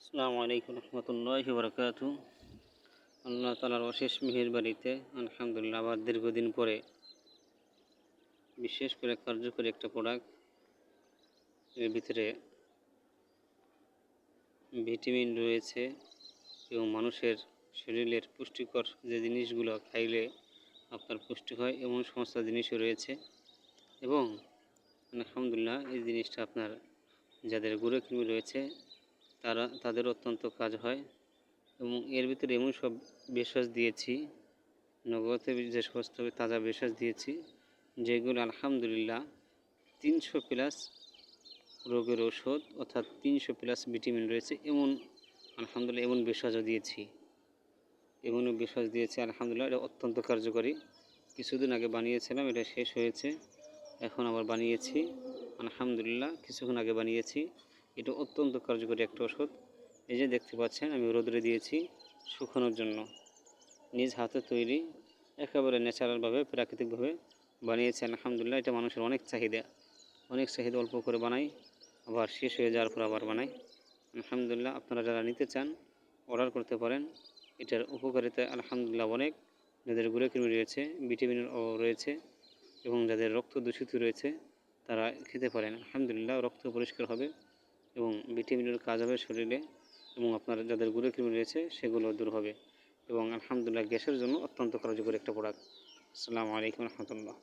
আসসালামু আলাইকুম রহমতুল্লাহি বারাকাতু। আল্লাহ তাআলার অশেষ মেহেরবানিতে আলহামদুলিল্লাহ আবার দীর্ঘদিন পরে বিশেষ করে কার্যকরী একটা প্রোডাক্ট, এর ভিতরে ভিটামিন রয়েছে এবং মানুষের শরীরের পুষ্টিকর যে জিনিসগুলো খাইলে আপনার পুষ্টি হয় এমন সমস্ত জিনিসও রয়েছে। এবং আলহামদুলিল্লাহ এই জিনিসটা আপনার যাদের গুঁড়োকৃমি রয়েছে তাদের অত্যন্ত কাজ হয়। এবং এর ভিতরে এমন সব ভেষজ দিয়েছি, নগদে যে সমস্ত তাজা ভেষজ দিয়েছি যেগুলো আলহামদুলিল্লাহ 300+ রোগের ওষুধ অর্থাৎ 300+ ভিটামিন রয়েছে এমন আলহামদুলিল্লাহ এমন ভেষজও দিয়েছি। আলহামদুলিল্লাহ এটা অত্যন্ত কার্যকরী। কিছুদিন আগে বানিয়েছিলাম, এটা শেষ হয়েছে, এখন আবার বানিয়েছি। আলহামদুলিল্লাহ কিছুক্ষণ আগে বানিয়েছি। এটা অত্যন্ত কার্যকরী একটা ওষুধ। এই যে দেখতে পাচ্ছেন আমি রোদরে দিয়েছি শুকানোর জন্য। নিজ হাতে তৈরি, একেবারে ন্যাচারালভাবে প্রাকৃতিকভাবে বানিয়েছি। আলহামদুলিল্লাহ এটা মানুষের অনেক চাহিদা, অল্প করে বানাই, আবার শেষ হয়ে যাওয়ার পর আবার বানাই। আলহামদুলিল্লাহ আপনারা যারা নিতে চান অর্ডার করতে পারেন। এটার উপকারিতা আলহামদুলিল্লাহ অনেক। যাদের গুঁড়োকৃমি রয়েছে, ভিটামিনের অভাব রয়েছে এবং যাদের রক্ত দূষিত রয়েছে তারা খেতে পারেন। আলহামদুলিল্লাহ রক্ত পরিষ্কার হবে এবং ভিটামিনের কাজ হবে শরীরে, এবং আপনার যাদের গুঁড়োকৃমি রয়েছে সেগুলো দূর হবে। এবং আলহামদুলিল্লাহ গ্যাসের জন্য অত্যন্ত কার্যকরী একটা প্রোডাক্ট। আসসালামু আলাইকুম রহমতুল্লাহ।